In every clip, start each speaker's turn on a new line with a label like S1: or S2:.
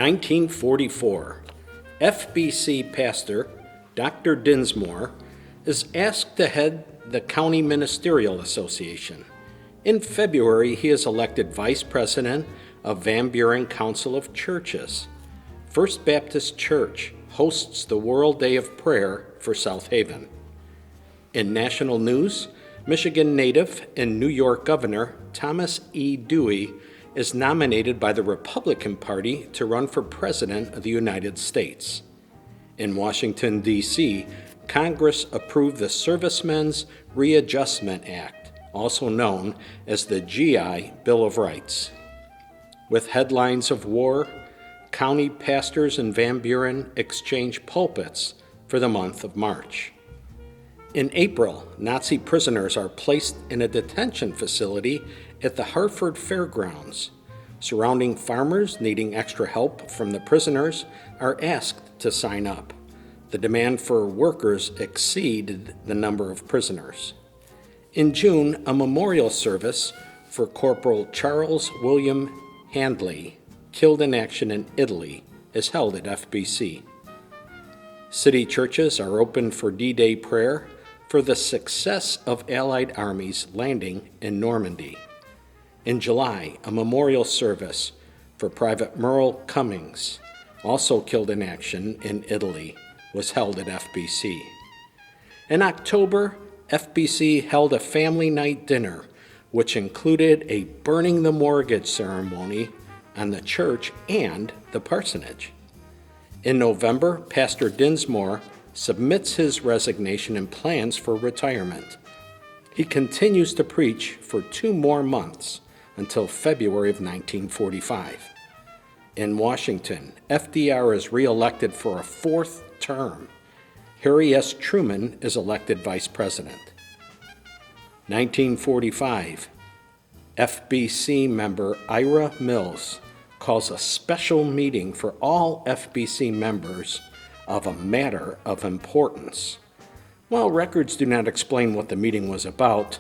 S1: 1944, FBC pastor Dr. Dinsmore is asked to head the County Ministerial Association. In February, he is elected vice president of Van Buren Council of Churches. First Baptist Church hosts the World Day of Prayer for South Haven. In national news, Michigan native and New York Governor Thomas E. Dewey is nominated by the Republican Party to run for President of the United States. In Washington, D.C., Congress approved the Servicemen's Readjustment Act, also known as the GI Bill of Rights. With headlines of war, county pastors in Van Buren exchange pulpits for the month of March. In April, Nazi prisoners are placed in a detention facility at the Hartford Fairgrounds. Surrounding farmers needing extra help from the prisoners are asked to sign up. The demand for workers exceeded the number of prisoners. In June, a memorial service for Corporal Charles William Handley, killed in action in Italy, is held at FBC. City churches are open for D-Day prayer for the success of Allied armies landing in Normandy. In July, a memorial service for Private Merle Cummings, also killed in action in Italy, was held at FBC. In October, FBC held a family night dinner, which included a burning the mortgage ceremony on the church and the parsonage. In November, Pastor Dinsmore submits his resignation and plans for retirement. He continues to preach for 2 more months until February of 1945. In Washington, FDR is reelected for a 4th term. Harry S. Truman is elected vice president. 1945, FBC member Ira Mills calls a special meeting for all FBC members of a matter of importance. While records do not explain what the meeting was about,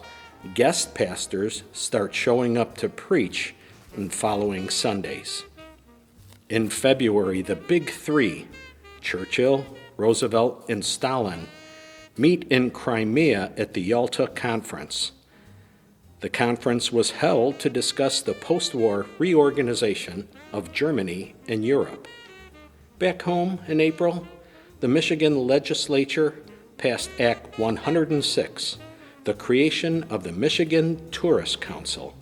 S1: guest pastors start showing up to preach in following Sundays. In February, the Big Three, Churchill, Roosevelt, and Stalin, meet in Crimea at the Yalta Conference. The conference was held to discuss the post-war reorganization of Germany and Europe. Back home in April, the Michigan legislature passed Act 106, the creation of the Michigan Tourist Council.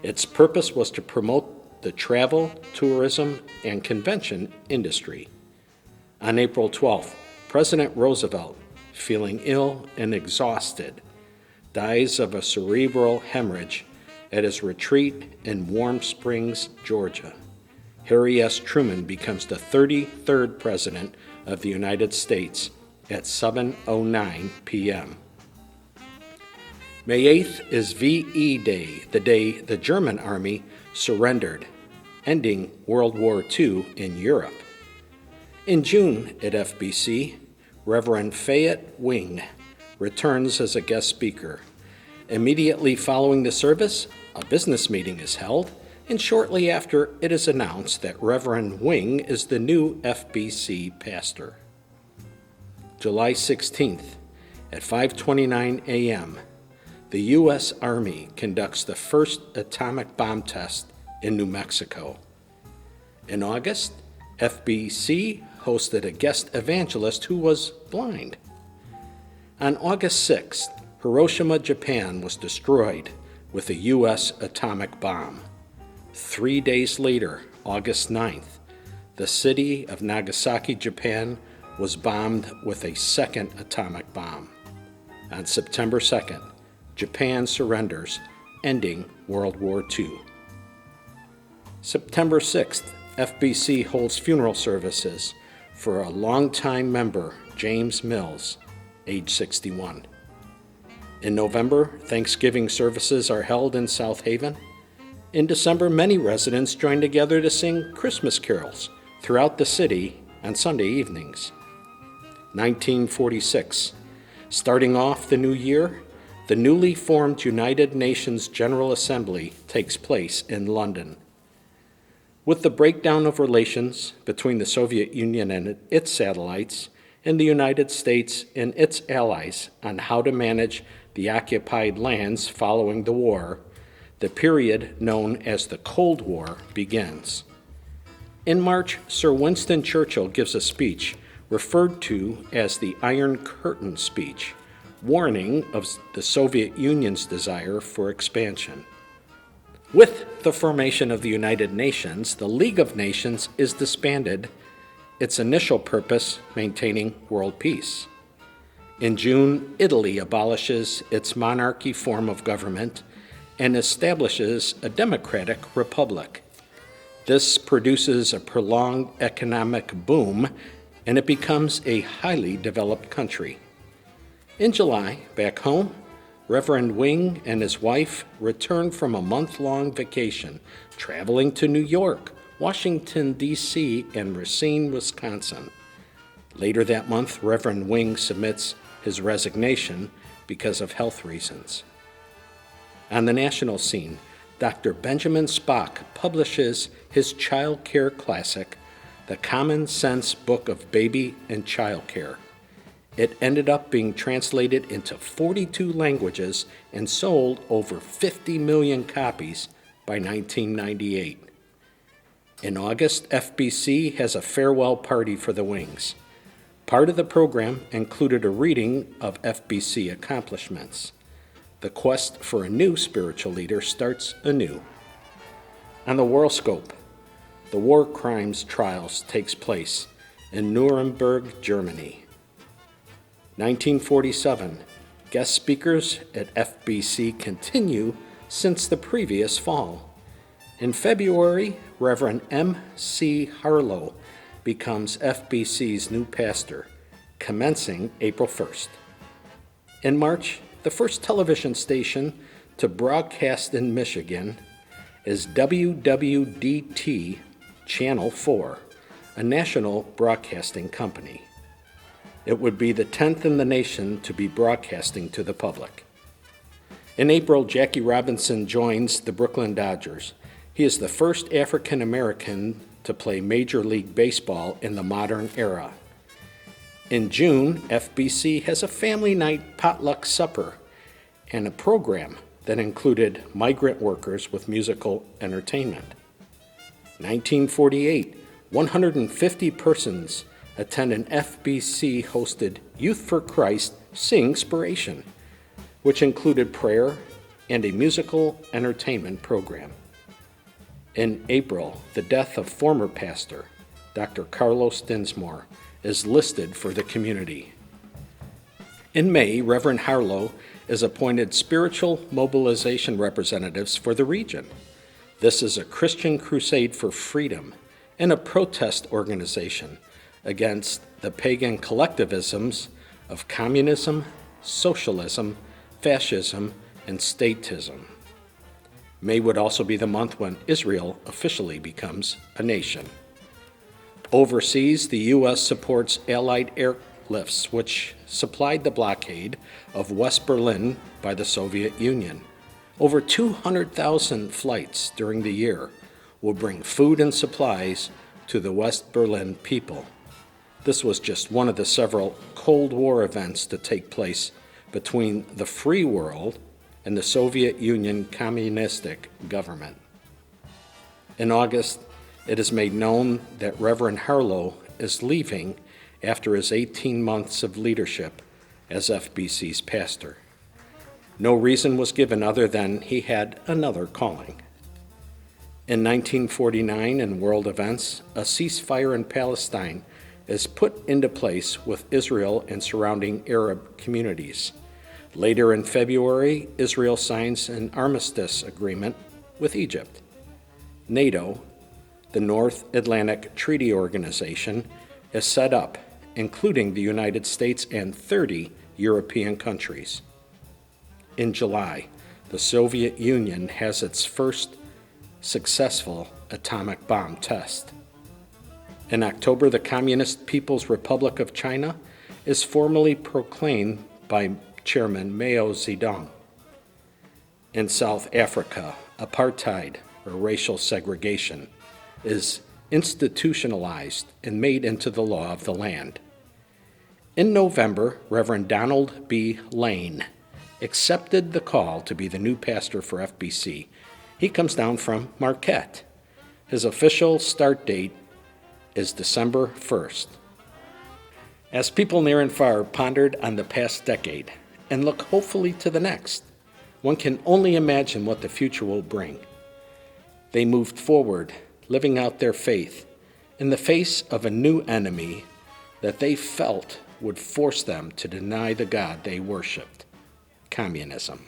S1: Its purpose was to promote the travel, tourism, and convention industry. On April 12th, President Roosevelt, feeling ill and exhausted, dies of a cerebral hemorrhage at his retreat in Warm Springs, Georgia. Harry S. Truman becomes the 33rd President of the United States at 7:09 p.m. May 8th is VE Day, the day the German army surrendered, ending World War II in Europe. In June at FBC, Reverend Fayette Wing returns as a guest speaker. Immediately following the service, a business meeting is held, and shortly after, it is announced that Reverend Wing is the new FBC pastor. July 16th, at 5:29 a.m., the U.S. Army conducts the first atomic bomb test in New Mexico. In August, FBC hosted a guest evangelist who was blind. On August 6th, Hiroshima, Japan was destroyed with a U.S. atomic bomb. 3 days later, August 9th, the city of Nagasaki, Japan, was bombed with a second atomic bomb. On September 2nd, Japan surrenders, ending World War II. September 6th, FBC holds funeral services for a longtime member, James Mills, age 61. In November, Thanksgiving services are held in South Haven. In December, many residents join together to sing Christmas carols throughout the city on Sunday evenings. 1946. Starting off the new year, the newly formed United Nations General Assembly takes place in London. With the breakdown of relations between the Soviet Union and its satellites, and the United States and its allies on how to manage the occupied lands following the war, the period known as the Cold War begins. In March, Sir Winston Churchill gives a speech referred to as the Iron Curtain speech, warning of the Soviet Union's desire for expansion. With the formation of the United Nations, the League of Nations is disbanded, its initial purpose maintaining world peace. In June, Italy abolishes its monarchy form of government and establishes a democratic republic. This produces a prolonged economic boom, and it becomes a highly developed country. In July, back home, Reverend Wing and his wife returned from a month-long vacation, traveling to New York, Washington, D.C., and Racine, Wisconsin. Later that month, Reverend Wing submits his resignation because of health reasons. On the national scene, Dr. Benjamin Spock publishes his child care classic, The Common Sense Book of Baby and Child Care. It ended up being translated into 42 languages and sold over 50 million copies by 1998. In August, FBC has a farewell party for the Wings. Part of the program included a reading of FBC accomplishments. The quest for a new spiritual leader starts anew. On the Worldscope, the war crimes trials takes place in Nuremberg, Germany. 1947, guest speakers at FBC continue since the previous fall. In February, Reverend M.C. Harlow becomes FBC's new pastor, commencing April 1st. In March, the first television station to broadcast in Michigan is WWDT Channel 4, a national broadcasting company. It would be the 10th in the nation to be broadcasting to the public. In April, Jackie Robinson joins the Brooklyn Dodgers. He is the first African American to play Major League Baseball in the modern era. In June, FBC has a family night potluck supper and a program that included migrant workers with musical entertainment. 1948, 150 persons attend an FBC-hosted Youth for Christ Singspiration, which included prayer and a musical entertainment program. In April, the death of former pastor, Dr. Carlos Dinsmore, is listed for the community. In May, Reverend Harlow is appointed Spiritual Mobilization Representatives for the region. This is a Christian crusade for freedom and a protest organization against the pagan collectivisms of communism, socialism, fascism, and statism. May would also be the month when Israel officially becomes a nation. Overseas, the U.S. supports Allied airlifts, which supplied the blockade of West Berlin by the Soviet Union. Over 200,000 flights during the year will bring food and supplies to the West Berlin people. This was just one of the several Cold War events to take place between the free world and the Soviet Union communistic government. In August, it is made known that Reverend Harlow is leaving after his 18 months of leadership as FBC's pastor. No reason was given other than he had another calling. In 1949, in world events, a ceasefire in Palestine is put into place with Israel and surrounding Arab communities. Later in February, Israel signs an armistice agreement with Egypt. NATO, the North Atlantic Treaty Organization, is set up, including the United States and 30 European countries. In July, the Soviet Union has its first successful atomic bomb test. In October, the Communist People's Republic of China is formally proclaimed by Chairman Mao Zedong. In South Africa, apartheid, or racial segregation, is institutionalized and made into the law of the land. In November, Reverend Donald B. Lane accepted the call to be the new pastor for FBC. He comes down from Marquette. His official start date is December 1st. As people near and far pondered on the past decade and look hopefully to the next, one can only imagine what the future will bring. They moved forward, living out their faith in the face of a new enemy that they felt would force them to deny the God they worshiped: communism.